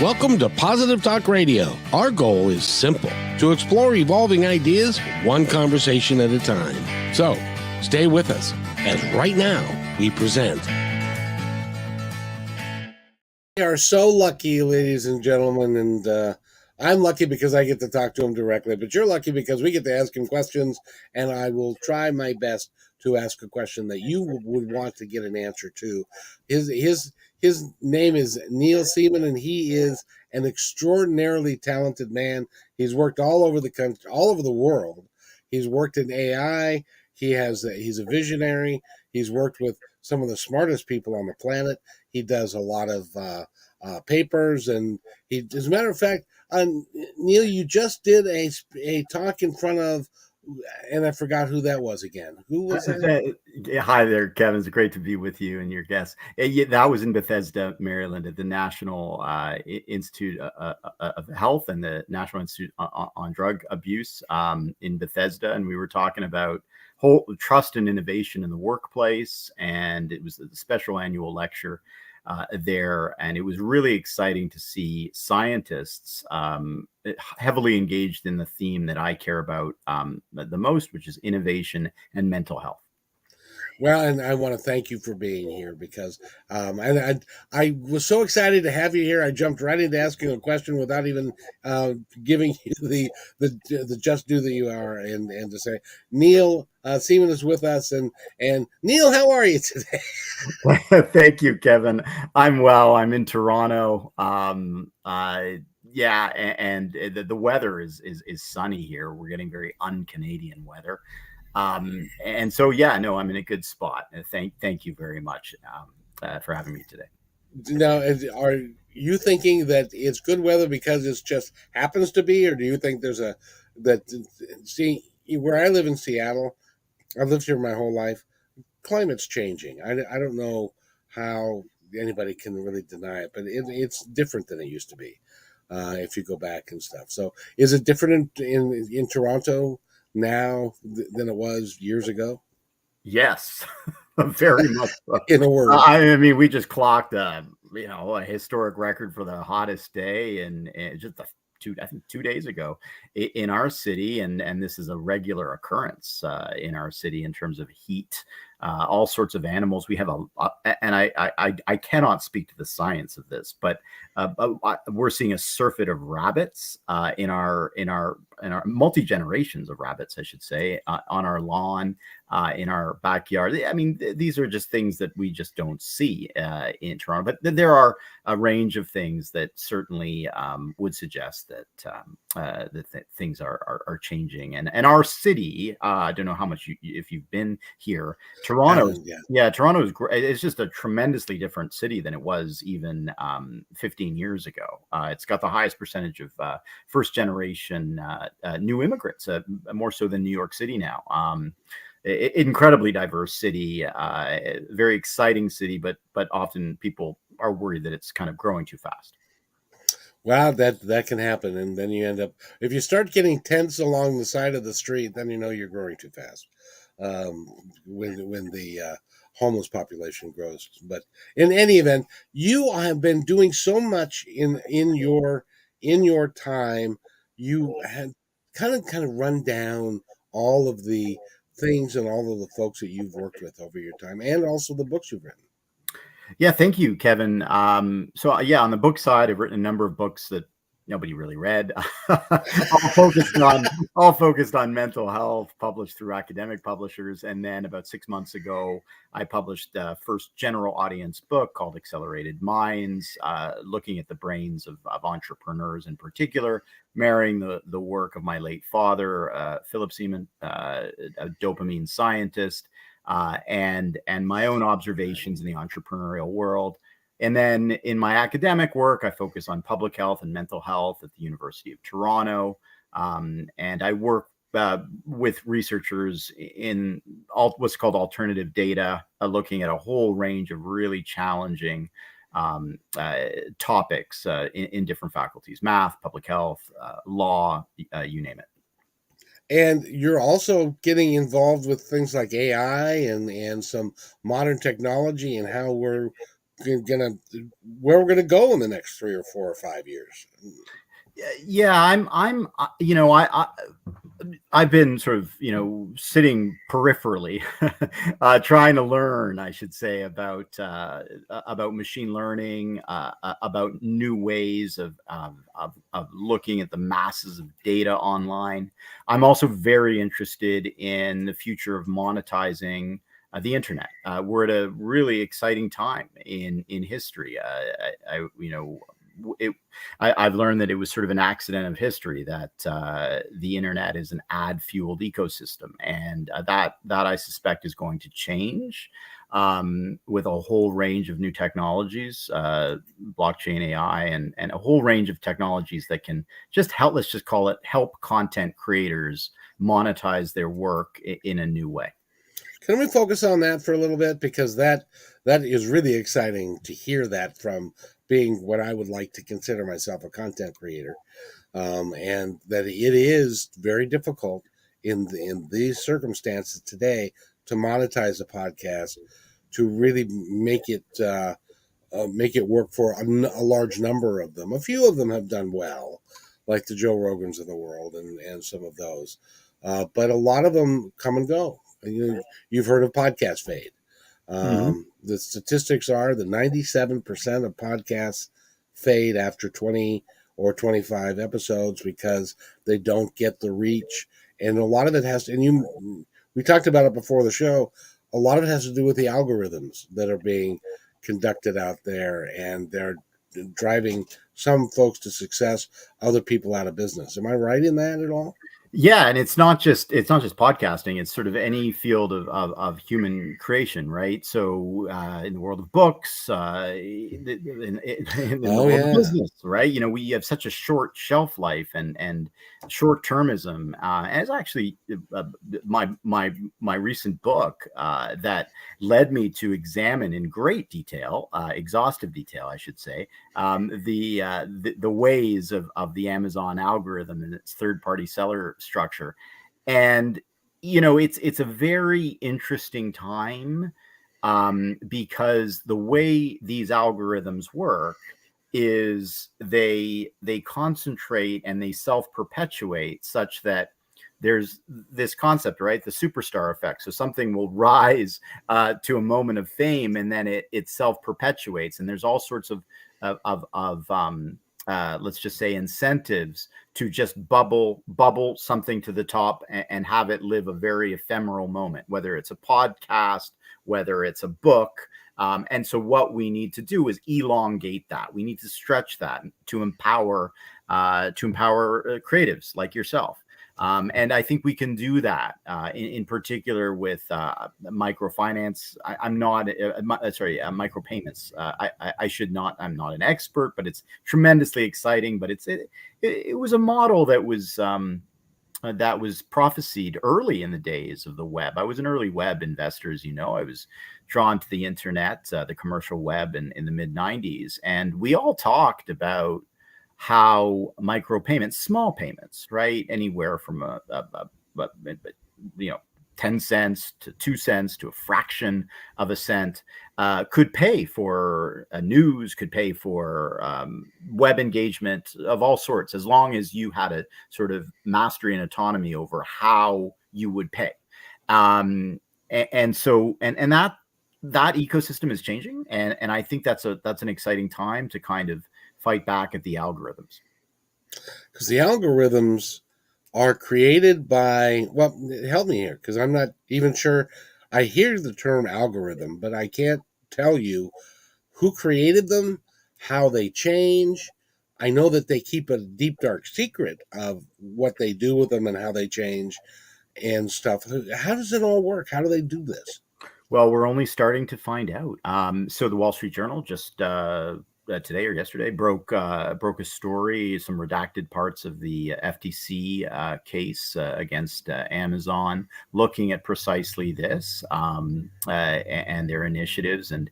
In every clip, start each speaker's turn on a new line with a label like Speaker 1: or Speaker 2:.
Speaker 1: Welcome to Positive Talk Radio. Our goal is simple: to explore evolving ideas one conversation at a time. So, stay with us as right now we present. We are so lucky, ladies and gentlemen, and I'm lucky because I get to talk to him directly, but you're lucky because we get to ask him questions, and I will try my best to ask a question that you would want to get an answer to. His name is Neil Seeman, and he is an extraordinarily talented man. He's worked all over the country, all over the world. He's worked in AI. He's a visionary. He's worked with some of the smartest people on the planet. He does a lot of papers, and as a matter of fact, Neil, you just did a talk in front of, and I forgot who that was again. Who was that?
Speaker 2: Hi there, Kevin. It's great to be with you and your guests. That was in Bethesda, Maryland, at the National Institute of Health and the National Institute on Drug Abuse in Bethesda. And we were talking about trust and innovation in the workplace. And it was a special annual lecture there, and it was really exciting to see scientists heavily engaged in the theme that I care about the most, which is innovation and mental health.
Speaker 1: Well, and I want to thank you for being here because I was so excited to have you here. I jumped right into asking a question without even giving you the just due that you are, and to say, Neil Seeman is with us, and Neil, how are you today?
Speaker 2: Thank you, Kevin. I'm well. I'm in Toronto. Yeah, and the weather is sunny here. We're getting very un-Canadian weather. And so, yeah, no, I'm in a good spot. Thank you very much for having me today.
Speaker 1: Now, are you thinking that it's good weather because it just happens to be, or do you think there's see, where I live in Seattle, I've lived here my whole life, climate's changing. I don't know how anybody can really deny it, but it's different than it used to be if you go back and stuff. So is it different in Toronto now than it was years ago?
Speaker 2: Yes, very much so.
Speaker 1: In a word,
Speaker 2: I mean, we just clocked a historic record for the hottest day, and just I think 2 days ago in our city, and this is a regular occurrence in our city in terms of heat. All sorts of animals. We have and I cannot speak to the science of this, but we're seeing a surfeit of rabbits in our multi generations of rabbits, I should say, on our lawn, in our backyard. I mean, these are just things that we just don't see in Toronto. But there are a range of things that certainly would suggest that things are changing. And our city, I don't know how much if you've been here. Toronto, Toronto is great. It's just a tremendously different city than it was even 15 years ago. It's got the highest percentage of first generation new immigrants, more so than New York City now. Incredibly diverse city, very exciting city, but often people are worried that it's kind of growing too fast.
Speaker 1: Wow, that can happen, and then you end up, if you start getting tents along the side of the street, then you know you're growing too fast. When the homeless population grows. But in any event, you have been doing so much in your time. You had kind of run down all of the things and all of the folks that you've worked with over your time, and also the books you've written.
Speaker 2: Yeah, thank you, Kevin. So on the book side, I've written a number of books that nobody really read, all focused on mental health, published through academic publishers. And then about 6 months ago, I published the first general audience book called Accelerated Minds, looking at the brains of entrepreneurs in particular, marrying the work of my late father, Philip Seeman, a dopamine scientist, and my own observations in the entrepreneurial world. And then in my academic work, I focus on public health and mental health at the University of Toronto. And I work with researchers in what's called alternative data, looking at a whole range of really challenging topics in different faculties: math, public health, law, you name it.
Speaker 1: And you're also getting involved with things like AI and some modern technology and how we're gonna where we're gonna go in the next 3 or 4 or 5 years.
Speaker 2: Yeah, I'm, you know, I've been sort of, sitting peripherally, trying to learn, I should say, about machine learning, about new ways of looking at the masses of data online. I'm also very interested in the future of monetizing the internet. We're at a really exciting time in history. It, I've learned that it was sort of an accident of history that the internet is an ad-fueled ecosystem, and that I suspect is going to change with a whole range of new technologies, blockchain, AI, and a whole range of technologies that can just help. Let's just call it help content creators monetize their work in a new way.
Speaker 1: Can we focus on that for a little bit, because that is really exciting to hear that from being what I would like to consider myself, a content creator, and that it is very difficult in these circumstances today to monetize a podcast, to really make it work for a large number of them. A few of them have done well, like the Joe Rogans of the world and some of those, but a lot of them come and go. You've heard of podcast fade.
Speaker 2: Mm-hmm.
Speaker 1: The statistics are that 97% of podcasts fade after 20 or 25 episodes because they don't get the reach. And a lot of it has to, we talked about it before the show, a lot of it has to do with the algorithms that are being conducted out there, and they're driving some folks to success, other people out of business. Am I right in that at all?
Speaker 2: Yeah, and it's not just podcasting. It's sort of any field of human creation, right? So in the world of books, in the
Speaker 1: Oh,
Speaker 2: world of
Speaker 1: yeah.
Speaker 2: business, right? We have such a short shelf life and short termism. And it's actually my recent book that led me to examine in great detail, exhaustive detail, I should say, the ways of the Amazon algorithm and its third party seller structure. And it's a very interesting time, because the way these algorithms work is they concentrate and they self-perpetuate, such that there's this concept, right? The superstar effect. So something will rise to a moment of fame, and then it self-perpetuates. And there's all sorts of let's just say incentives to just bubble something to the top and have it live a very ephemeral moment, whether it's a podcast, whether it's a book. And so what we need to do is elongate that. We need to stretch that to empower creatives like yourself. And I think we can do that in particular with microfinance. I'm not, sorry, micropayments. I should not, I'm not an expert, but it's tremendously exciting. But it was a model that was prophesied early in the days of the web. I was an early web investor, as you know. I was drawn to the internet, the commercial web in the mid 90s. And we all talked about how micropayments, small payments, right? Anywhere from a 10 cents to 2 cents to a fraction of a cent could pay for news, could pay for web engagement of all sorts, as long as you had a sort of mastery and autonomy over how you would pay. And so that ecosystem is changing, and I think that's an exciting time to kind of fight back at the algorithms.
Speaker 1: Because the algorithms are created by, well, help me here, because I'm not even sure. I hear the term algorithm, but I can't tell you who created them, how they change. I know that they keep a deep, dark secret of what they do with them and how they change and stuff. How does it all work? How do they do this?
Speaker 2: Well, we're only starting to find out. So the Wall Street Journal just today or yesterday broke a story, some redacted parts of the FTC case against Amazon, looking at precisely this and their initiatives. And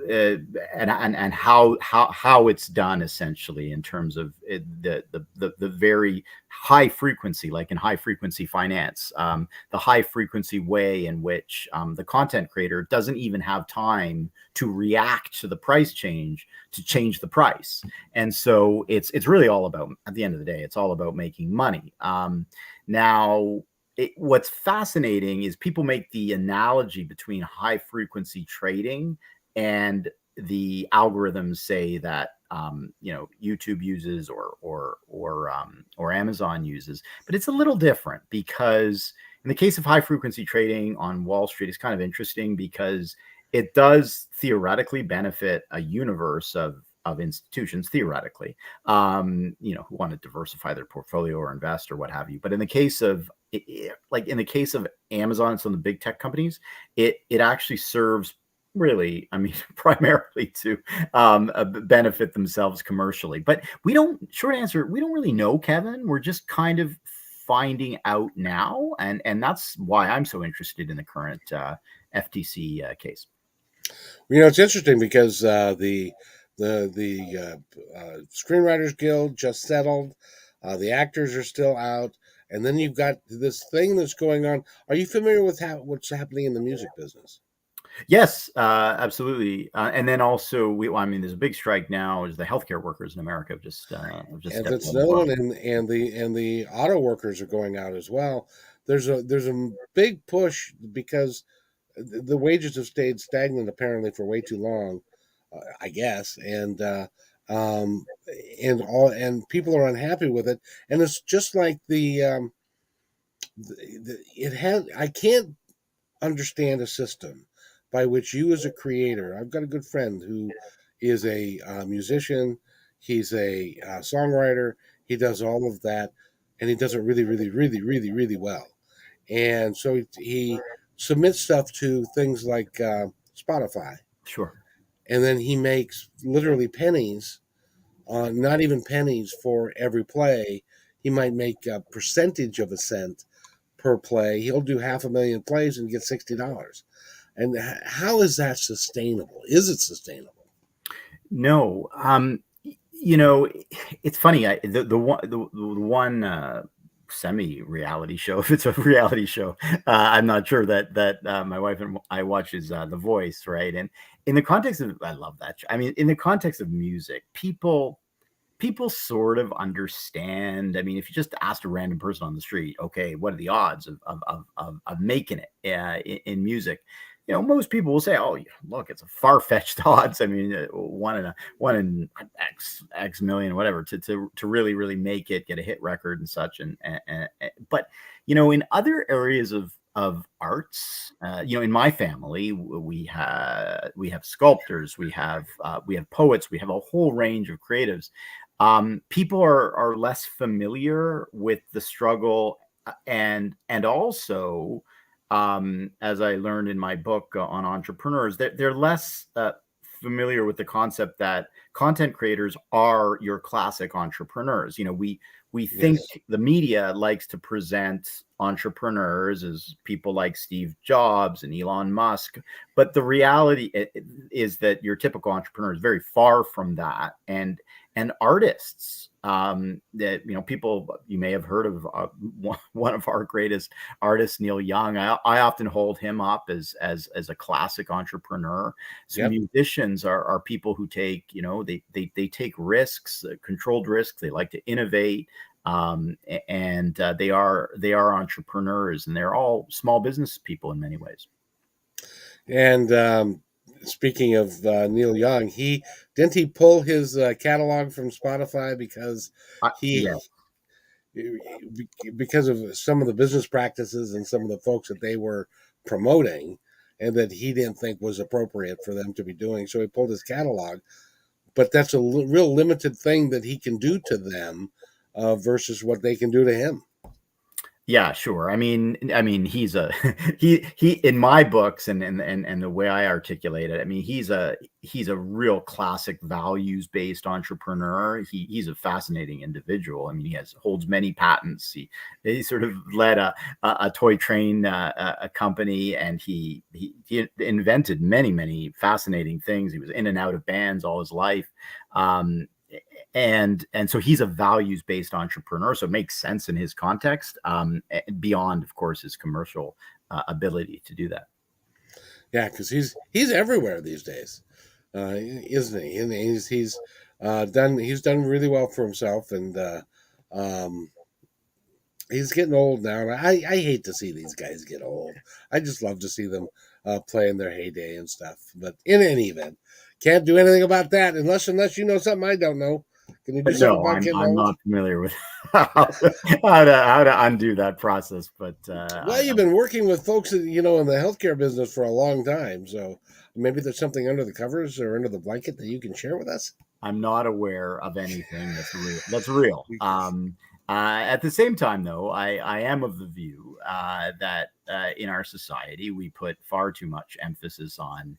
Speaker 2: and how it's done, essentially, in terms of the very high frequency, like in high frequency finance, the high frequency way in which the content creator doesn't even have time to react to the price change to change the price. And so it's really all about, at the end of the day, it's all about making money. Now, what's fascinating is people make the analogy between high frequency trading and the algorithms, say, that YouTube uses, or Amazon uses. But it's a little different, because in the case of high frequency trading on Wall Street, it's kind of interesting because it does theoretically benefit a universe of institutions, theoretically, who want to diversify their portfolio or invest or what have you. But in the case of, like in the case of Amazon and some of the big tech companies, it actually serves, really, I mean, primarily to benefit themselves commercially. But short answer, we don't really know, Kevin. We're just kind of finding out now. And that's why I'm so interested in the current FTC case.
Speaker 1: It's interesting because the Screenwriters Guild just settled. The actors are still out, and then you've got this thing that's going on. Are you familiar with what's happening in the music business?
Speaker 2: Yes, absolutely. And then also, I mean, there's a big strike now. Is the healthcare workers in America have just
Speaker 1: And
Speaker 2: stepped
Speaker 1: that's
Speaker 2: on the
Speaker 1: another
Speaker 2: boat.
Speaker 1: one, and the auto workers are going out as well. There's a big push because the wages have stayed stagnant apparently for way too long, I guess, um, and people are unhappy with it. And it's just like it has. I can't understand a system by which you, as a creator, I've got a good friend who is a musician. He's a songwriter. He does all of that, and he does it really, really, really, really, really well. And so he submits stuff to things like Spotify,
Speaker 2: Sure.
Speaker 1: and then he makes literally pennies, not even pennies for every play. He might make a percentage of a cent per play. He'll do 500,000 plays and get $60. And how is that sustainable? Is it sustainable?
Speaker 2: No, it's funny. The one semi-reality show, if it's a reality show, I'm not sure that my wife and I watch, is The Voice, right? And in the context of, I love that show. I mean, in the context of music, people sort of understand. I mean, if you just asked a random person on the street, okay, what are the odds of making it in music? Most people will say, "Oh, look, it's a far-fetched odds." I mean, one in X million, whatever, to really really make it, get a hit record and such. But in other areas of arts, in my family, we have sculptors, we have poets, we have a whole range of creatives. People are less familiar with the struggle, and also, as I learned in my book on entrepreneurs, they're less familiar with the concept that content creators are your classic entrepreneurs. We think
Speaker 1: Yes.
Speaker 2: the media likes to present entrepreneurs as people like Steve Jobs and Elon Musk, but the reality is that your typical entrepreneur is very far from that. And artists, that people, you may have heard of, one of our greatest artists, Neil Young. I often hold him up as a classic entrepreneur. So
Speaker 1: Yep.
Speaker 2: musicians are people who take, they take risks, controlled risks. They like to innovate, and they are entrepreneurs, and they're all small business people in many ways.
Speaker 1: And speaking of Neil Young, he didn't he pull his catalog from Spotify because he
Speaker 2: Yeah.
Speaker 1: because of some of the business practices and some of the folks that they were promoting, and that he didn't think was appropriate for them to be doing. So he pulled his catalog. But that's a real limited thing that he can do to them versus what they can do to him.
Speaker 2: Yeah, sure. I mean, he's a he in my books and the way I articulate it. I mean, he's a real classic values based entrepreneur. He's a fascinating individual. I mean, holds many patents. He sort of led a toy train a company, and he invented many fascinating things. He was in and out of bands all his life. Um, and so he's a values based entrepreneur, so it makes sense in his context, beyond, of course, his commercial ability to do that.
Speaker 1: Yeah, because he's everywhere these days, isn't he? And he's done really well for himself, and um, he's getting old now. And I hate to see these guys get old. I just love to see them play in their heyday and stuff. But in any event, can't do anything about that unless you know something I don't know. Can you do
Speaker 2: But
Speaker 1: something
Speaker 2: no,
Speaker 1: about getting
Speaker 2: I'm
Speaker 1: old?
Speaker 2: not familiar with how to undo that process. But
Speaker 1: Well, you've been working with folks, in the healthcare business for a long time, so maybe there's something under the covers or under the blanket that you can share with us.
Speaker 2: I'm not aware of anything that's real. That's real. At the same time, though, I am of the view that in our society we put far too much emphasis on,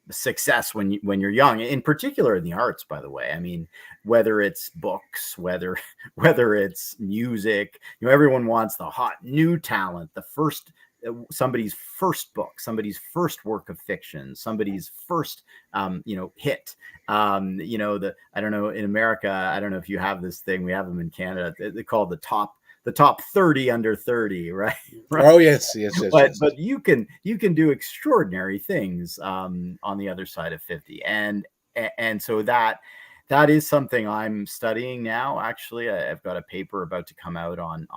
Speaker 2: success when you're young, in particular in the arts. By the way, I mean, whether it's books, whether it's music, everyone wants the hot new talent, the first somebody's first book, somebody's first work of fiction, somebody's first hit. I don't know, in America, I don't know if you have this thing, we have them in Canada, they call the top 30 under 30, right? Right.
Speaker 1: Oh yes, yes, yes,
Speaker 2: but
Speaker 1: yes.
Speaker 2: but you can do extraordinary things on the other side of 50, and so that is something I'm studying now. Actually, I've got a paper about to come out on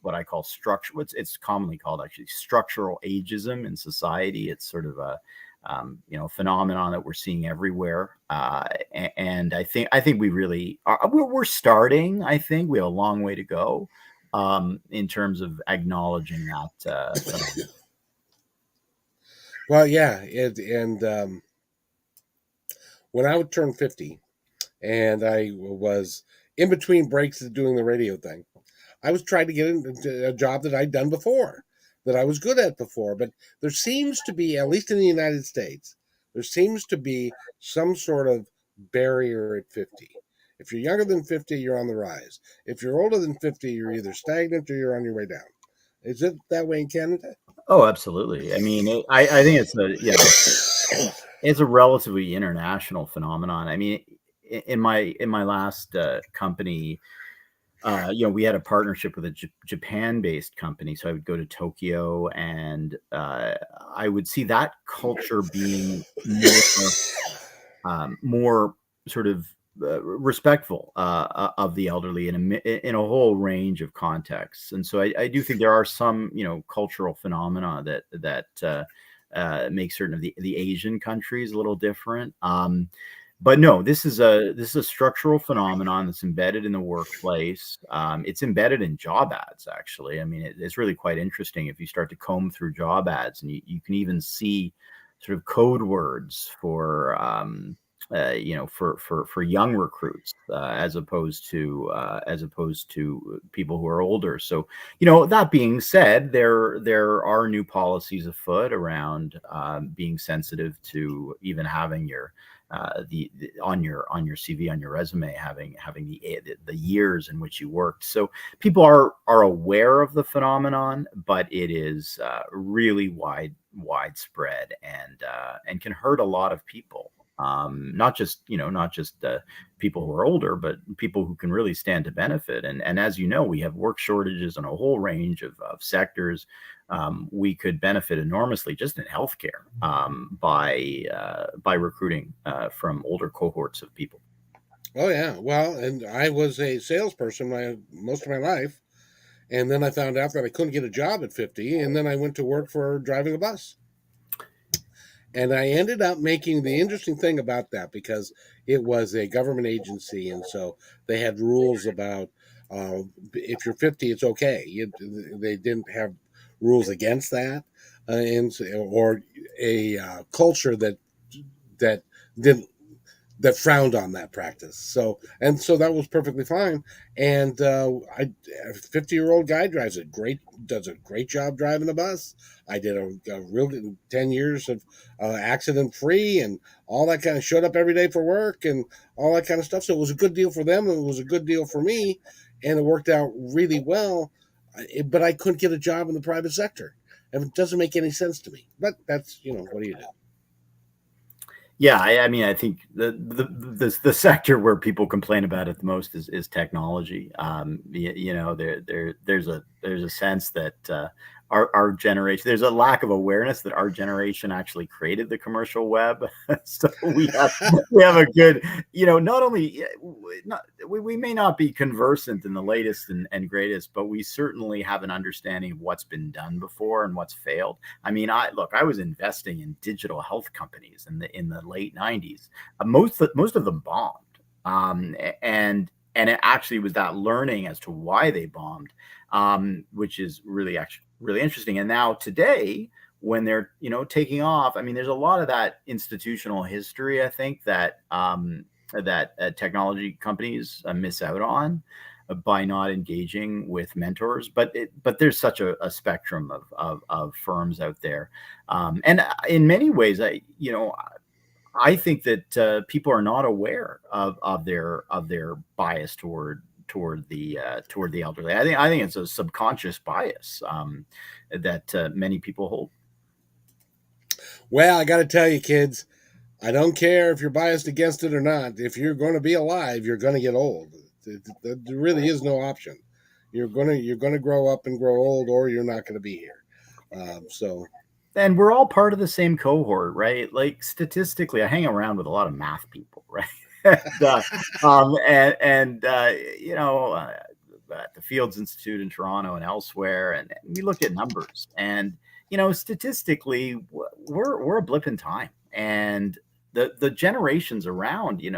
Speaker 2: what I call structure. It's commonly called, actually, structural ageism in society. It's sort of a phenomenon that we're seeing everywhere, and I think we really are. We're starting. I think we have a long way to go in terms of acknowledging that phenomenon.
Speaker 1: Well, yeah, and when I would turn 50, and I was in between breaks of doing the radio thing, I was trying to get into a job that I'd done before, that I was good at before. But there seems to be, at least in the United States, there seems to be some sort of barrier at 50. If you're younger than 50, you're on the rise. If you're older than 50, you're either stagnant or you're on your way down. Is it that way in Canada?
Speaker 2: Oh, absolutely. I mean, I think it's a relatively international phenomenon. I mean, in my last company, we had a partnership with a Japan-based company, so I would go to Tokyo, and I would see that culture being more sort of respectful of the elderly in a whole range of contexts. And so I do think there are some cultural phenomena that make certain of the Asian countries a little different. But no, this is a structural phenomenon that's embedded in the workplace. It's embedded in job ads, actually. I mean, it's really quite interesting if you start to comb through job ads, and you can even see sort of code words for young recruits, as opposed to people who are older. So, that being said, there are new policies afoot around being sensitive to even having your on your CV, on your resume, having the years in which you worked. So people are aware of the phenomenon, but it is really widespread, and can hurt a lot of people. Not just people who are older, but people who can really stand to benefit. And as you know, we have work shortages in a whole range of sectors. We could benefit enormously just in healthcare, by recruiting from older cohorts of people.
Speaker 1: Oh yeah. Well, and I was a salesperson most of my life, and then I found out that I couldn't get a job at 50, and then I went to work for driving a bus. And I ended up making the interesting thing about that, because it was a government agency, and so they had rules about if you're 50, it's okay. They didn't have rules against that, or a culture that didn't that frowned on that practice. So that was perfectly fine. And I, a 50-year-old guy does a great job driving a bus. I did a real good 10 years of accident free and all that kind of, showed up every day for work and all that kind of stuff. So it was a good deal for them, and it was a good deal for me, and it worked out really well. But I couldn't get a job in the private sector, and it doesn't make any sense to me. But that's, what do you do?
Speaker 2: Yeah, I mean, I think the sector where people complain about it the most is technology. There's a sense that our generation, there's a lack of awareness that our generation actually created the commercial web. So we have a good, not only not we may not be conversant in the latest and greatest, but we certainly have an understanding of what's been done before and what's failed. I mean, I was investing in digital health companies in the late 90s. Most of them bombed. And it actually was that learning as to why they bombed, which is actually really interesting. And now today, when they're taking off, I mean, there's a lot of that institutional history, I think, that technology companies miss out on by not engaging with mentors. But there's such a spectrum of firms out there, and in many ways, I think that people are not aware of their bias toward the elderly. I think it's a subconscious bias that many people hold.
Speaker 1: Well, I got to tell you, kids, I don't care if you're biased against it or not. If you're going to be alive, you're going to get old. There really is no option. You're gonna grow up and grow old, or you're not going to be here. So.
Speaker 2: And we're all part of the same cohort, right? Like statistically, I hang around with a lot of math people, right? At the Fields Institute in Toronto and elsewhere, and we look at numbers, and statistically, we're a blip in time, and the generations around, we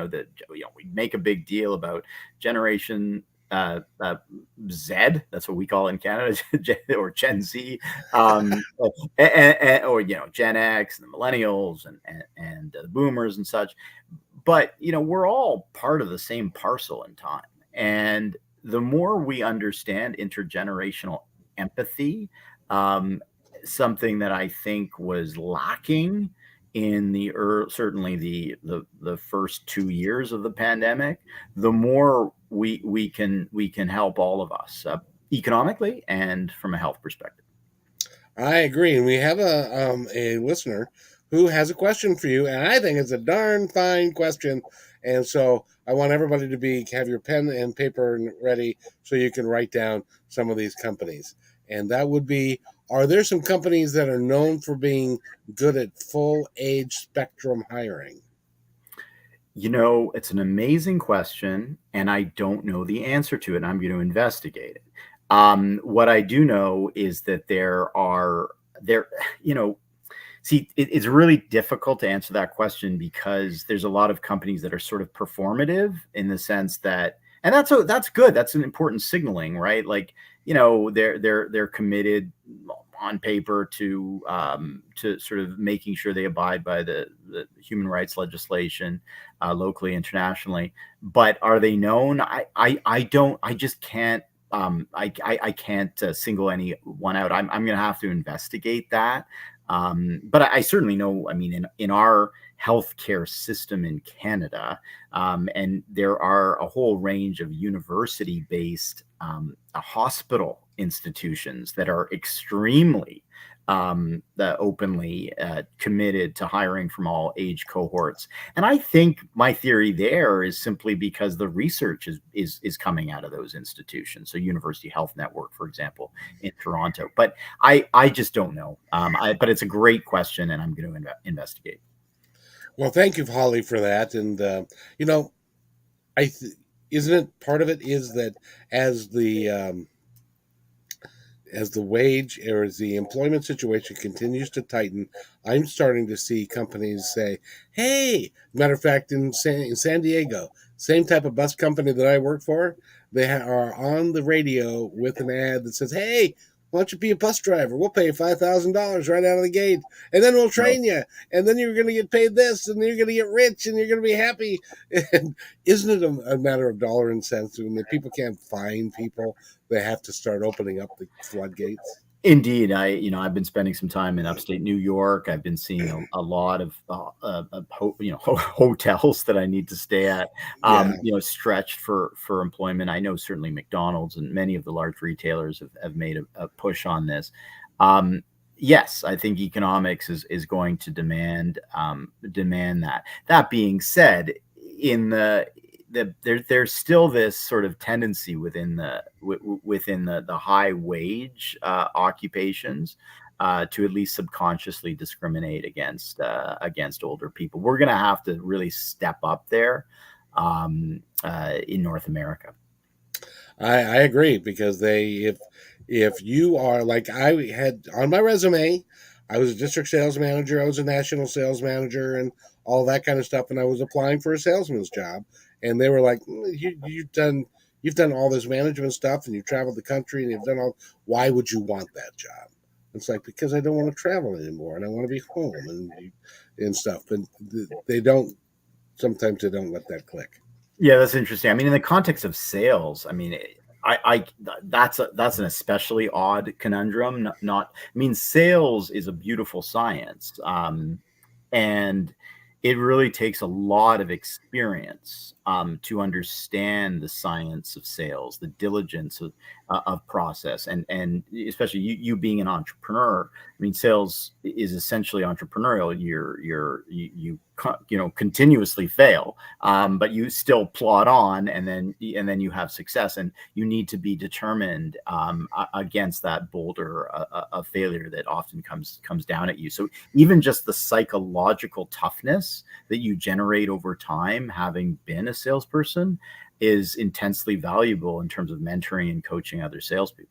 Speaker 2: make a big deal about generation Z, that's what we call it in Canada, or Gen Z, or Gen X and the millennials and the boomers and such. But we're all part of the same parcel in time, and the more we understand intergenerational empathy, something that I think was lacking in certainly the first 2 years of the pandemic, the more we can help all of us economically and from a health perspective.
Speaker 1: I agree, and we have a listener who has a question for you, and I think it's a darn fine question. And so I want everybody to have your pen and paper ready so you can write down some of these companies. And that would be: are there some companies that are known for being good at full age spectrum hiring?
Speaker 2: It's an amazing question, and I don't know the answer to it, and I'm going to investigate it. What I do know is that it's really difficult to answer that question because there's a lot of companies that are sort of performative in the sense that, and that's good. That's an important signaling, right? Like, they're committed on paper to sort of making sure they abide by the human rights legislation locally, internationally. But are they known? I just can't. I can't single any one out. I'm going to have to investigate that. But I certainly know, I mean, in our healthcare system in Canada, and there are a whole range of university-based hospital institutions that are extremely openly committed to hiring from all age cohorts. And I think my theory there is simply because the research is coming out of those institutions. So University Health Network, for example, in Toronto. But I just don't know. But it's a great question, and I'm going to investigate.
Speaker 1: Well, thank you, Holly, for that. And isn't it part of it is that as the wage or as the employment situation continues to tighten, I'm starting to see companies say, "Hey," matter of fact, in San Diego, same type of bus company that I work for, they are on the radio with an ad that says, "Hey, why don't you be a bus driver? We'll pay you $5,000 right out of the gate, and then we'll
Speaker 2: Right.
Speaker 1: train you, and then you're going to get paid this, and you're going to get rich, and you're going to be happy. And isn't it a matter of dollar and cents? When the people can't find people, they have to start opening up the floodgates.
Speaker 2: Indeed, I've been spending some time in upstate New York. I've been seeing a lot of hotels that I need to stay at,
Speaker 1: Yeah.
Speaker 2: stretched for employment. I know certainly McDonald's and many of the large retailers have made a push on this. Yes, I think economics is going to demand that. That being said, in there's still this sort of tendency within the high wage occupations to at least subconsciously discriminate against older people. We're going to have to really step up there in North America.
Speaker 1: I agree, because if you are like, I had on my resume, I was a district sales manager, I was a national sales manager, and all that kind of stuff, and I was applying for a salesman's job, and they were like, you've done all this management stuff, and you've traveled the country, and you've done all. Why would you want that job? It's like, because I don't want to travel anymore, and I want to be home and stuff. But they don't. Sometimes they don't let that click.
Speaker 2: Yeah, that's interesting. I mean, in the context of sales, I mean, that's an especially odd conundrum. I mean, sales is a beautiful science, and it really takes a lot of experience to understand the science of sales, the diligence of process, and especially you being an entrepreneur. I mean, sales is essentially entrepreneurial. You continuously fail, but you still plod on, and then you have success, and you need to be determined against that boulder of failure that often comes down at you. So even just the psychological toughness that you generate over time, having been a salesperson, is intensely valuable in terms of mentoring and coaching other salespeople.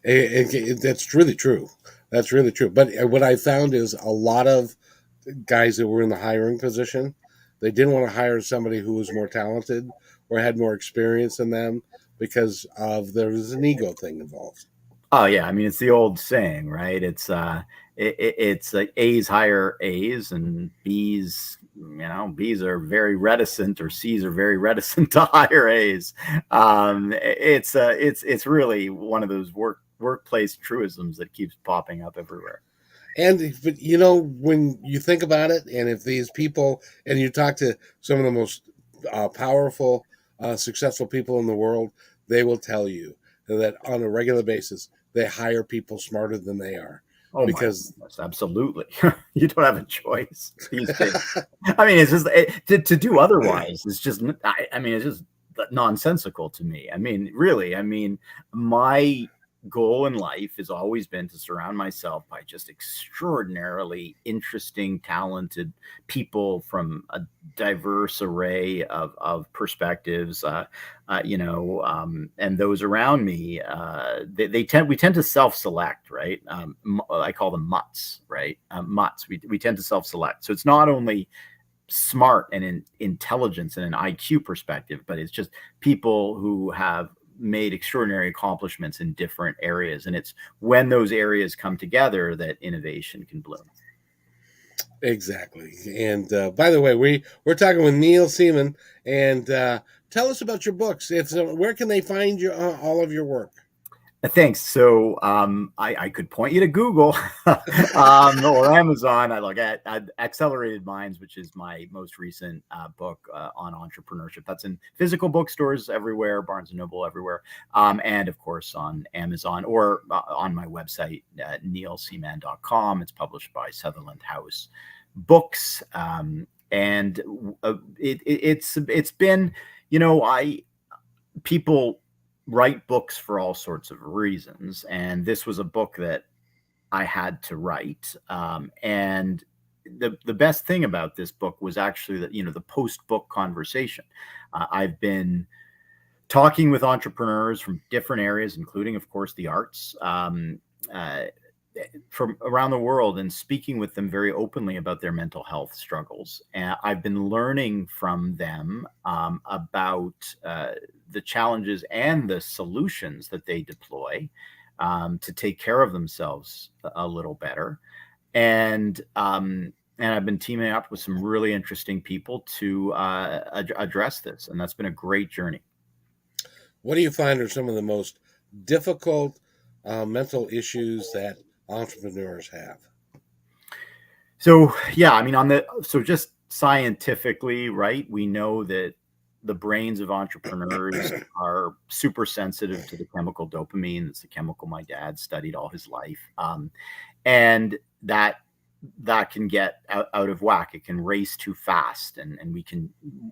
Speaker 1: That's really true. That's really true. But what I found is a lot of guys that were in the hiring position, they didn't want to hire somebody who was more talented or had more experience than them, because there was an ego thing involved.
Speaker 2: Oh yeah, I mean, it's the old saying, right? It's like A's hire A's, and B's are very reticent, or C's are very reticent to hire A's. It's really one of those workplace truisms that keeps popping up everywhere.
Speaker 1: But when you think about it, and if these people, and you talk to some of the most powerful, successful people in the world, they will tell you that on a regular basis they hire people smarter than they are,
Speaker 2: Oh my
Speaker 1: because
Speaker 2: goodness, absolutely. You don't have a choice these days. I mean, it's just to do otherwise. It's just, I mean, it's just nonsensical to me. I mean, really, I mean, my goal in life has always been to surround myself by just extraordinarily interesting, talented people from a diverse array of perspectives. And those around me, we tend to self-select, right? I call them mutts, right? Mutts. We tend to self-select. So it's not only smart and in intelligence and an IQ perspective, but it's just people who have made extraordinary accomplishments in different areas. And it's when those areas come together that innovation can bloom.
Speaker 1: Exactly. And by the way, we're talking with Neil Seeman, and tell us about your books. Where can they find all of your work?
Speaker 2: Thanks. So I could point you to Google or Amazon. I look at Accelerated Minds, which is my most recent book on entrepreneurship. That's in physical bookstores everywhere, Barnes & Noble everywhere, and of course on Amazon, or on my website, neilseaman.com. It's published by Sutherland House Books, and it's been, people write books for all sorts of reasons, and this was a book that I had to write. And the best thing about this book was actually that, the post book conversation. I've been talking with entrepreneurs from different areas, including, of course, the arts, from around the world, and speaking with them very openly about their mental health struggles. And I've been learning from them about the challenges and the solutions that they deploy to take care of themselves a little better. And I've been teaming up with some really interesting people to address this, and that's been a great journey.
Speaker 1: What do you find are some of the most difficult mental issues that entrepreneurs have?
Speaker 2: So yeah, I mean, so just scientifically, right? We know that the brains of entrepreneurs are super sensitive to the chemical dopamine. It's the chemical my dad studied all his life, and that can get out of whack. It can race too fast, and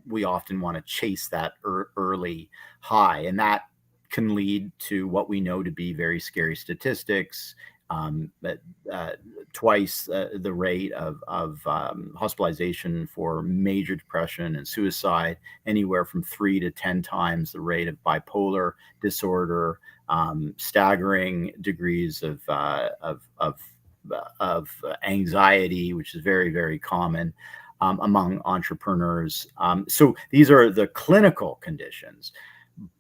Speaker 2: we often want to chase that early high, and that can lead to what we know to be very scary statistics. But twice the rate of hospitalization for major depression and suicide, anywhere from 3 to 10 times the rate of bipolar disorder, staggering degrees of anxiety, which is very, very common among entrepreneurs. So these are the clinical conditions.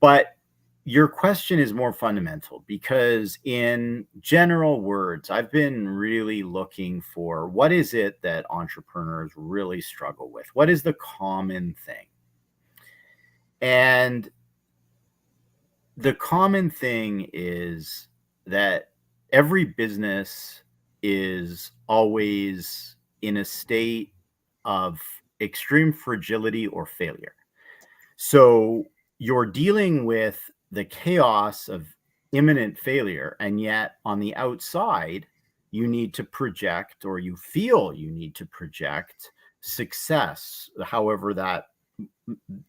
Speaker 2: But your question is more fundamental, because in general words, I've been really looking for what is it that entrepreneurs really struggle with? What is the common thing? And the common thing is that every business is always in a state of extreme fragility or failure. So you're dealing with the chaos of imminent failure, and yet on the outside, you need to project, or you feel you need to project, success, however that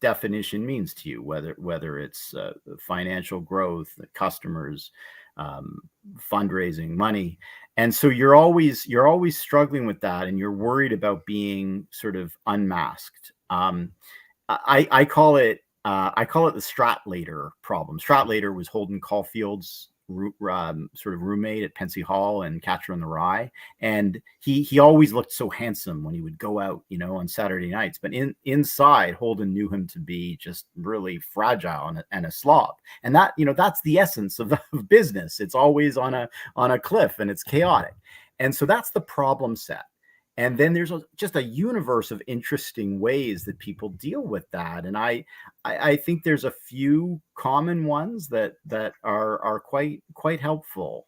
Speaker 2: definition means to you, whether it's financial growth, customers, fundraising, money. And so you're always struggling with that, and you're worried about being sort of unmasked. I call it the Stratlater problem. Stratlater was Holden Caulfield's sort of roommate at Pensy Hall and Catcher in the Rye, and he always looked so handsome when he would go out, on Saturday nights. But inside, Holden knew him to be just really fragile and a slob. And that that's the essence of business. It's always on a cliff, and it's chaotic. And so that's the problem set. And then there's just a universe of interesting ways that people deal with that. And I think there's a few common ones that are quite helpful.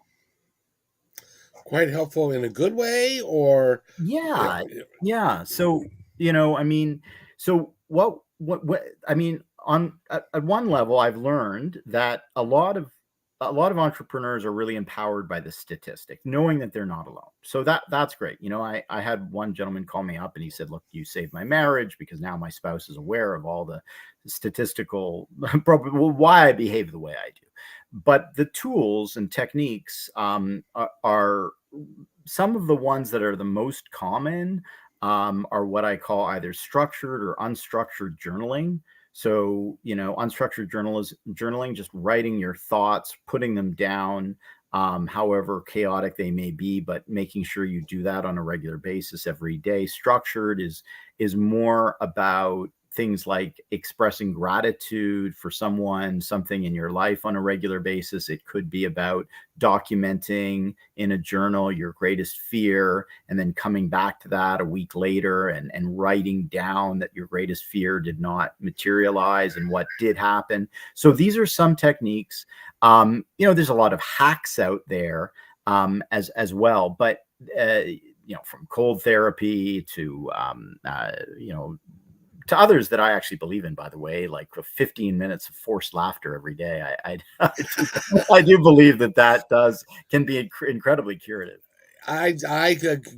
Speaker 1: Quite helpful in a good way, or
Speaker 2: Yeah. So so what I mean, at one level, I've learned that a lot of entrepreneurs are really empowered by the statistic, knowing that they're not alone. So that's great. I had one gentleman call me up and he said, "Look, you saved my marriage because now my spouse is aware of all the statistical why I behave the way I do." But the tools and techniques are some of the ones that are the most common, are what I call either structured or unstructured journaling. So, unstructured journaling, just writing your thoughts, putting them down, however chaotic they may be, but making sure you do that on a regular basis every day. Structured is more about things like expressing gratitude for something in your life on a regular basis. It could be about documenting in a journal your greatest fear, and then coming back to that a week later and writing down that your greatest fear did not materialize and what did happen. So these are some techniques. There's a lot of hacks out there as well, but from cold therapy to to others that I actually believe in, by the way, like 15 minutes of forced laughter every day. I do believe that can be incredibly curative.
Speaker 1: That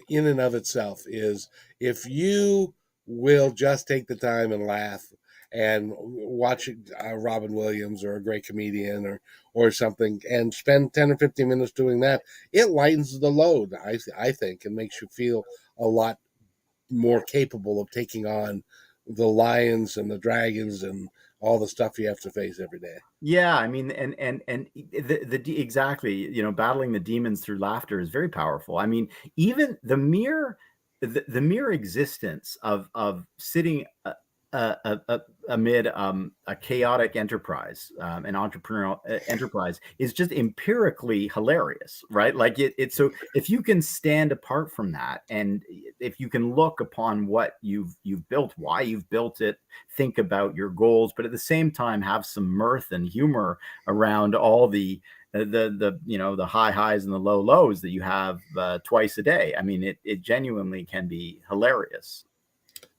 Speaker 1: in and of itself is, if you will just take the time and laugh and watch Robin Williams or a great comedian or something, and spend 10 or 15 minutes doing that, it lightens the load, I think, and makes you feel a lot more capable of taking on the lions and the dragons and all the stuff you have to face every day.
Speaker 2: Yeah, I mean, and exactly, battling the demons through laughter is very powerful. I mean, even the mere existence of sitting amid a chaotic enterprise, an entrepreneurial enterprise, is just empirically hilarious, right? Like it's so if you can stand apart from that, and if you can look upon what you've built, why you've built it, think about your goals, but at the same time have some mirth and humor around all the high highs and the low lows that you have twice a day. I mean, it genuinely can be hilarious.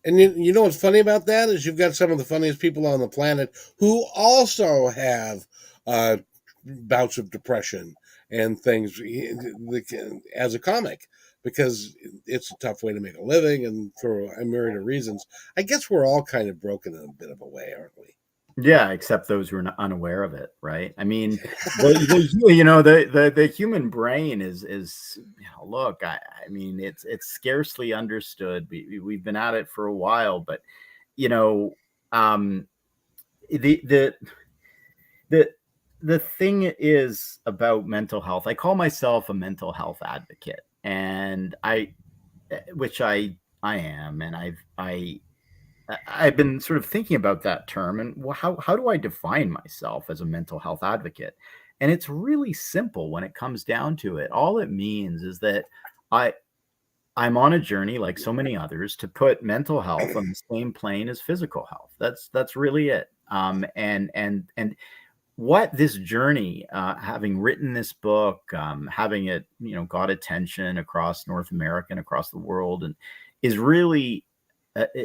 Speaker 1: And you know what's funny about that is you've got some of the funniest people on the planet who also have uh, bouts of depression and things as a comic, because it's a tough way to make a living and for a myriad of reasons. I guess we're all kind of broken in a bit of a way, aren't we?
Speaker 2: Yeah, except those who are unaware of it, right? I mean, the human brain is look, I mean, it's scarcely understood. We've been at it for a while, but you know, um, the the the the thing is about mental health. I call myself a mental health advocate, and which I am, and I've been sort of thinking about that term, and how do I define myself as a mental health advocate? And it's really simple when it comes down to it. All it means is that I I'm on a journey, like so many others, to put mental health on the same plane as physical health. That's really it. And what this journey, having written this book, having it, got attention across North America and across the world, and is really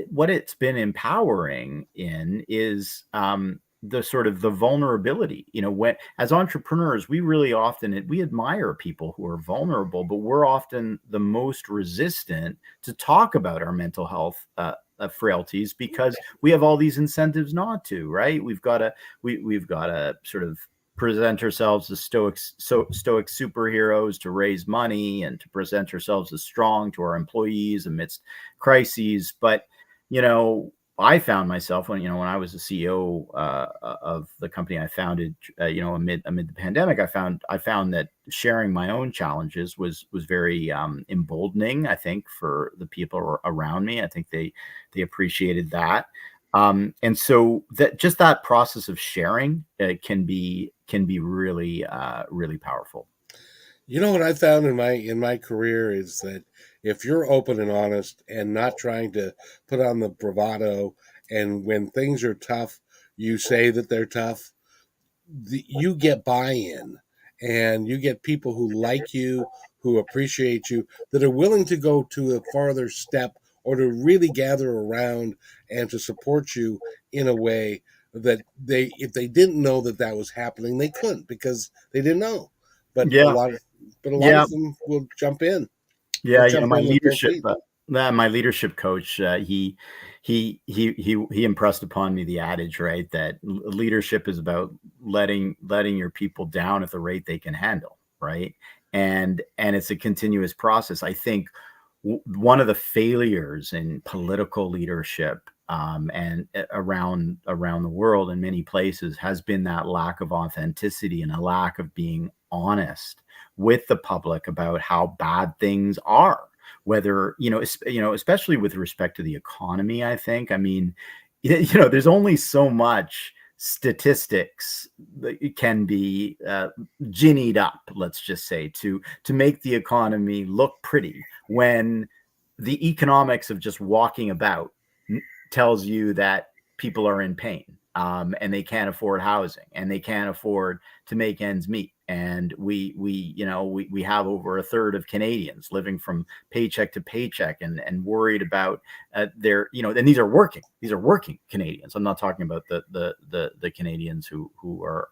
Speaker 2: what it's been empowering in is the sort of the vulnerability. When as entrepreneurs, we really often we admire people who are vulnerable, but we're often the most resistant to talk about our mental health frailties because we have all these incentives not to. Right? We've got to sort of present ourselves as stoic superheroes to raise money and to present ourselves as strong to our employees amidst crises. But you know, I found myself when I was the CEO of the company I founded, amid the pandemic, I found that sharing my own challenges was very emboldening. I think for the people around me, I think they appreciated that. And so that process of sharing can be really really powerful.
Speaker 1: You know what I found in my career is that if you're open and honest and not trying to put on the bravado, and when things are tough, you say that they're tough, you get buy-in, and you get people who like you, who appreciate you, that are willing to go to a farther step or to really gather around and to support you in a way that if they didn't know that that was happening, they couldn't because they didn't know. But a
Speaker 2: Yeah,
Speaker 1: lot of
Speaker 2: yeah,
Speaker 1: them will jump in. They'll
Speaker 2: yeah.
Speaker 1: jump
Speaker 2: My
Speaker 1: in with both
Speaker 2: leadership,
Speaker 1: feet.
Speaker 2: my leadership coach, he impressed upon me the adage, right, that leadership is about letting your people down at the rate they can handle, right, and it's a continuous process. I think one of the failures in political leadership, and around the world in many places, has been that lack of authenticity and a lack of being honest with the public about how bad things are. Whether especially with respect to the economy, I mean, there's only so much statistics that can be ginnied up, let's just say, to make the economy look pretty, when the economics of just walking about tells you that people are in pain, and they can't afford housing, and they can't afford to make ends meet. And we have over a third of Canadians living from paycheck to paycheck, and worried about their, and these are working Canadians. I'm not talking about the Canadians who are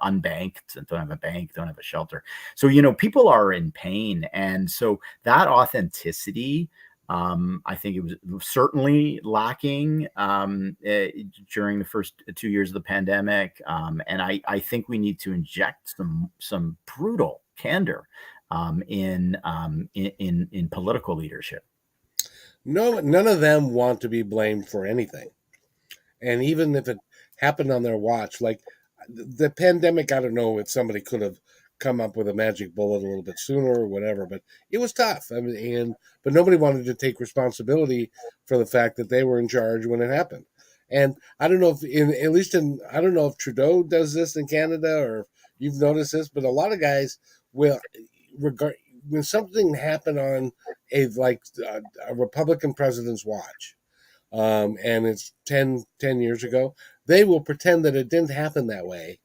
Speaker 2: unbanked and don't have a bank, don't have a shelter. So people are in pain, and so that authenticity, I think it was certainly lacking during the first 2 years of the pandemic, and I think we need to inject some brutal candor in political leadership.
Speaker 1: No, none of them want to be blamed for anything. And even if it happened on their watch, like the pandemic, I don't know if somebody could have come up with a magic bullet a little bit sooner or whatever. But it was tough. I mean, but nobody wanted to take responsibility for the fact that they were in charge when it happened. And I don't know if I don't know if Trudeau does this in Canada or if you've noticed this, but a lot of guys will regard when something happened on a Republican president's watch, and it's 10 years ago, they will pretend that it didn't happen that way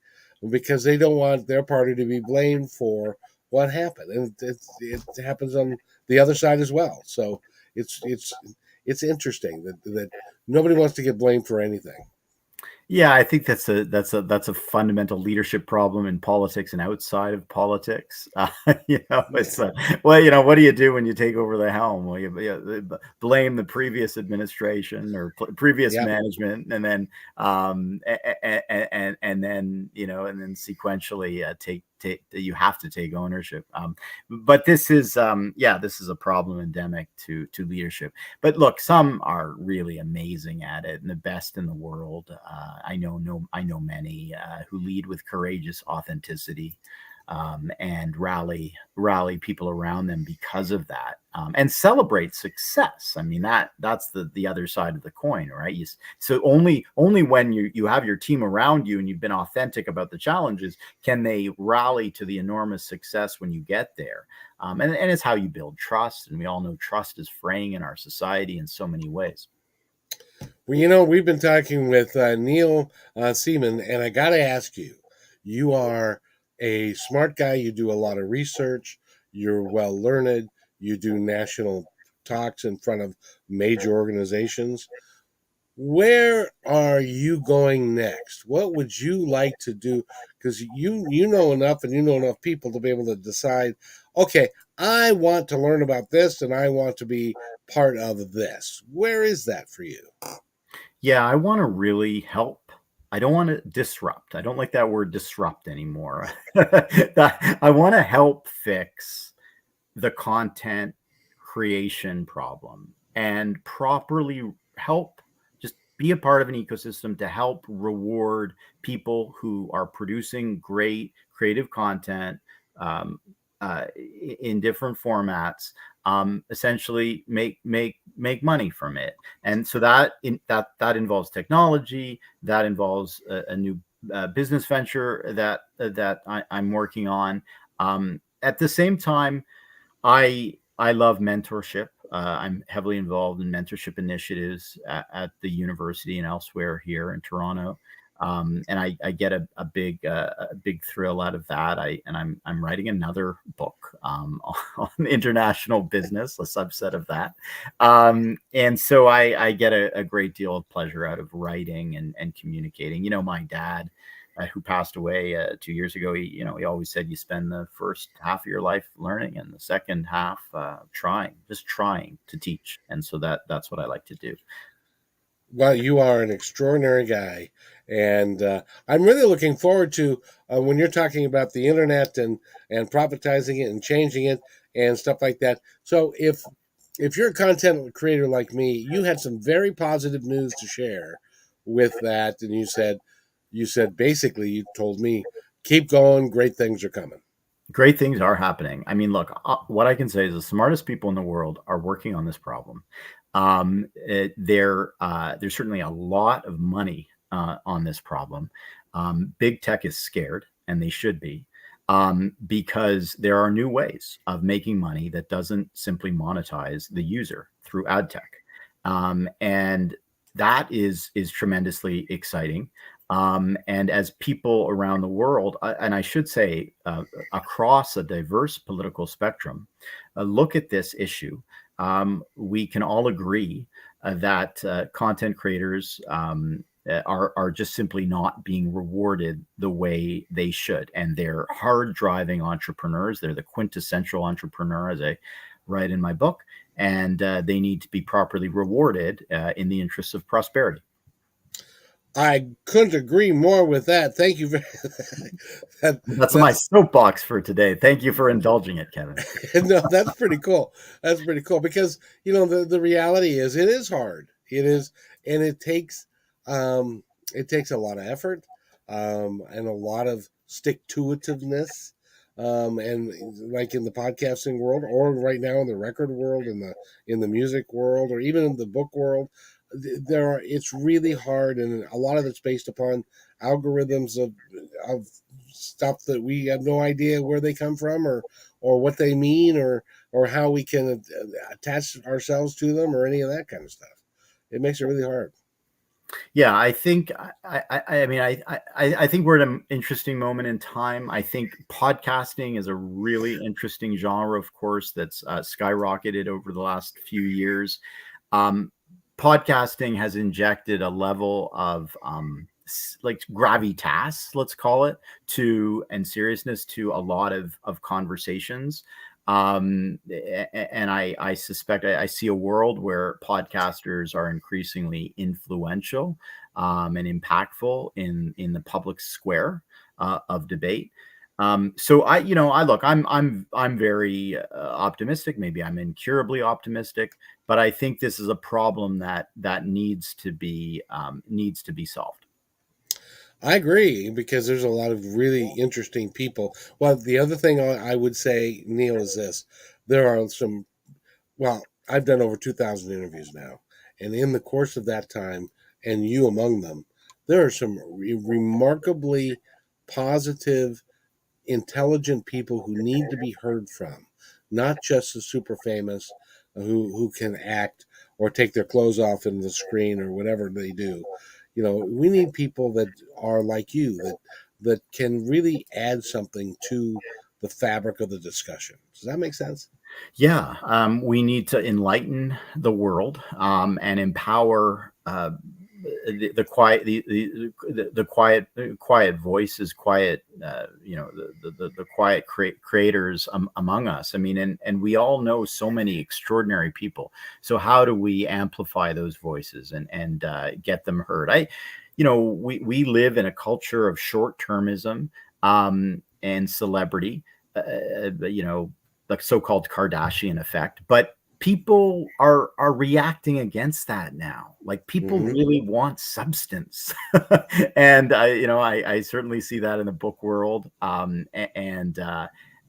Speaker 1: because they don't want their party to be blamed for what happened, and it happens on the other side as well. So it's it's it's interesting that nobody wants to get blamed for anything.
Speaker 2: Yeah, I think that's a fundamental leadership problem in politics and outside of politics. It's well, what do you do when you take over the helm? Well, blame the previous administration or previous
Speaker 1: Yep.
Speaker 2: management, and then and then and then sequentially take you have to take ownership. But this is this is a problem endemic to leadership. But look, some are really amazing at it and the best in the world. I know many who lead with courageous authenticity, and rally people around them because of that, and celebrate success. I mean, that's the other side of the coin, right? So only when you have your team around you and you've been authentic about the challenges can they rally to the enormous success when you get there. And it's how you build trust, and we all know trust is fraying in our society in so many ways.
Speaker 1: Well, we've been talking with Neil Seeman, and I got to ask you, you are a smart guy. You do a lot of research. You're well learned. You do national talks in front of major organizations. Where are you going next? What would you like to do? Because you know enough and you know enough people to be able to decide, okay, I want to learn about this and I want to be part of this. Where is that for you?
Speaker 2: Yeah, I want to really help. I don't want to disrupt. I don't like that word disrupt anymore. I want to help fix the content creation problem and properly help just be a part of an ecosystem to help reward people who are producing great creative content, um, in different formats, essentially make money from it. And so that involves technology, that involves a new business venture that I'm working on. At the same time, I love mentorship. I'm heavily involved in mentorship initiatives at the university and elsewhere here in Toronto, and I get a big thrill out of that. I'm writing another book, on international business, a subset of that, and so I get a great deal of pleasure out of writing and communicating. My dad, who passed away 2 years ago, he always said you spend the first half of your life learning and the second half just trying to teach. And so that's what I like to do.
Speaker 1: Well, you are an extraordinary guy, and I'm really looking forward to when you're talking about the internet and privatizing it and changing it and stuff like that. So if you're a content creator like me, you had some very positive news to share with that, and you said basically you told me keep going, great things are coming.
Speaker 2: Great things are happening. I mean, look, what I can say is the smartest people in the world are working on this problem. There's certainly a lot of money on this problem. Big tech is scared, and they should be, because there are new ways of making money that doesn't simply monetize the user through ad tech, and that is tremendously exciting. And as people around the world, and I should say across a diverse political spectrum, look at this issue, we can all agree that content creators are just simply not being rewarded the way they should. And they're hard driving entrepreneurs. They're the quintessential entrepreneur, as I write in my book. And they need to be properly rewarded in the interests of prosperity.
Speaker 1: I couldn't agree more with that. Thank you very that,
Speaker 2: That's my
Speaker 1: that's
Speaker 2: soapbox for today. Thank you for indulging it, Kevin.
Speaker 1: no, that's pretty cool. That's pretty cool because the reality is it is hard. It is, and it takes a lot of effort, and a lot of stick to itiveness. and like in the podcasting world, or right now in the record world, in the music world, or even in the book world, it's really hard, and a lot of it's based upon algorithms of stuff that we have no idea where they come from, or what they mean, or how we can attach ourselves to them, or any of that kind of stuff. It makes it really hard.
Speaker 2: Yeah, I think I mean I think we're at an interesting moment in time. I think podcasting is a really interesting genre, of course, that's skyrocketed over the last few years. Um, Podcasting has injected a level of like gravitas, let's call it, to and seriousness to a lot of conversations. And I suspect I see a world where podcasters are increasingly influential and impactful in the public square of debate. So I look, I'm very optimistic. Maybe I'm incurably optimistic, but I think this is a problem that needs to be solved.
Speaker 1: I agree, because there's a lot of really interesting people. Well, the other thing I would say, Neil, is this: there are some. Well, I've done over 2,000 interviews now, and in the course of that time, and you among them, there are some remarkably positive, intelligent people who need to be heard from, not just the super famous who can act or take their clothes off in the screen or whatever they do. We need people that are like you, that can really add something to the fabric of the discussion. Does that make sense?
Speaker 2: Yeah, we need to enlighten the world and empower the quiet, the quiet, quiet voices, quiet, the quiet creators among us. I mean, and we all know so many extraordinary people. So how do we amplify those voices and get them heard? We live in a culture of short termism and celebrity. The so-called Kardashian effect, but people are reacting against that now. Like people
Speaker 1: Hmm.
Speaker 2: really want substance, and I certainly see that in the book world, and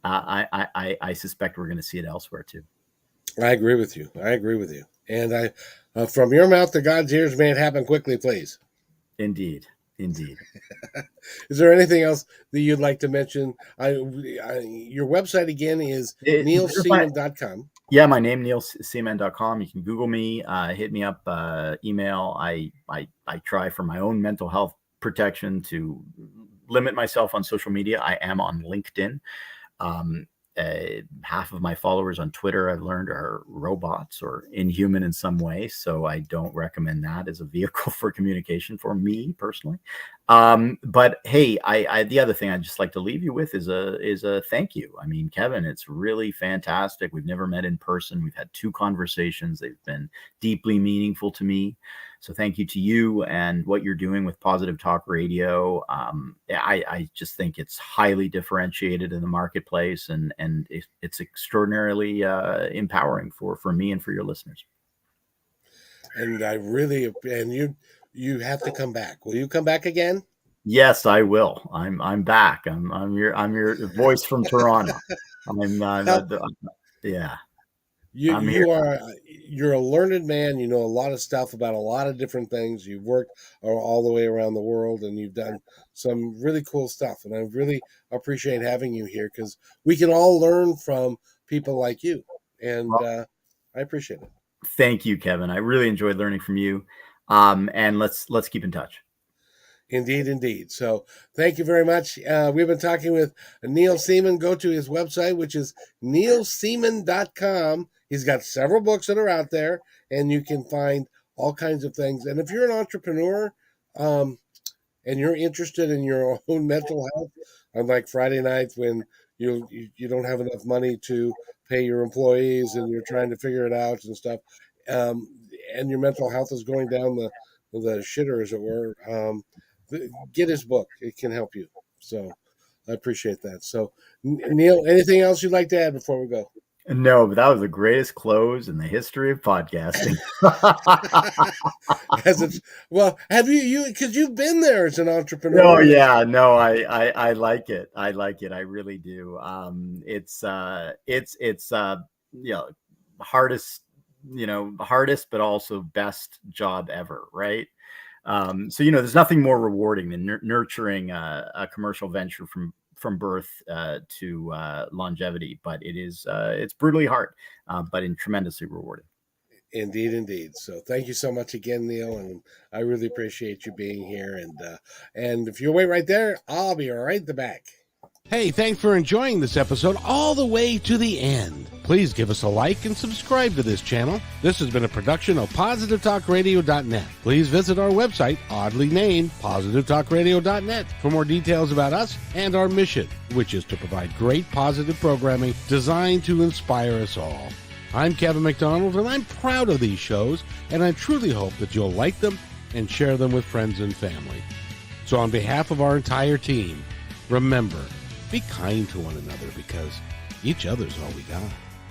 Speaker 2: I suspect we're going to see it elsewhere too.
Speaker 1: I agree with you. I agree with you. And from your mouth to God's ears, may it happen quickly, please.
Speaker 2: Indeed, indeed.
Speaker 1: Is there anything else that you'd like to mention? Your website again is
Speaker 2: There's my
Speaker 1: neilseaman.com.
Speaker 2: Yeah, my name, neilseaman.com. You can Google me, hit me up, email. I try for my own mental health protection to limit myself on social media. I am on LinkedIn. Um, Half of my followers on Twitter, I've learned, are robots or inhuman in some way. So I don't recommend that as a vehicle for communication for me personally. But hey, the other thing I'd just like to leave you with is a thank you. I mean, Kevin, it's really fantastic. We've never met in person. We've had 2 conversations. They've been deeply meaningful to me. So thank you to you and what you're doing with Positive Talk Radio. I just think it's highly differentiated in the marketplace, and it's extraordinarily empowering for me and for your listeners.
Speaker 1: And you have to come back. Will you come back again?
Speaker 2: Yes, I will. I'm back. I'm your voice from Toronto.
Speaker 1: Now,
Speaker 2: Yeah,
Speaker 1: you
Speaker 2: I'm here.
Speaker 1: you are you're a learned man. You know a lot of stuff about a lot of different things. You've worked all the way around the world, and you've done some really cool stuff. And I really appreciate having you here, because we can all learn from people like you. And I appreciate it.
Speaker 2: Thank you, Kevin. I really enjoyed learning from you. And let's keep in touch.
Speaker 1: Indeed, indeed. So thank you very much. We've been talking with Neil Seeman. Go to his website, which is neilseaman.com. He's got several books that are out there, and you can find all kinds of things. And if you're an entrepreneur, um, and you're interested in your own mental health, unlike Friday night when you don't have enough money to pay your employees and you're trying to figure it out and stuff, um, and your mental health is going down the shitter, as it were, get his book. It can help you. So I appreciate that. So, Neil, anything else you'd like to add before we go?
Speaker 2: No, but that was the greatest close in the history of podcasting.
Speaker 1: As it's, well, have you because you've been there as an entrepreneur?
Speaker 2: Oh yeah, no, I like it. I like it. I really do. It's you know, hardest, but also best job ever, right? So there's nothing more rewarding than nurturing a commercial venture from birth to longevity, but it's brutally hard, but tremendously rewarding.
Speaker 1: Indeed. So thank you so much again, Neil, and I really appreciate you being here. And if you'll wait right there, I'll be right back. Hey, thanks for enjoying this episode all the way to the end. Please give us a like and subscribe to this channel. This has been a production of PositiveTalkRadio.net. Please visit our website, oddly named PositiveTalkRadio.net, for more details about us and our mission, which is to provide great positive programming designed to inspire us all. I'm Kevin McDonald, and I'm proud of these shows, and I truly hope that you'll like them and share them with friends and family. So on behalf of our entire team, remember, be kind to one another because each other's all we got.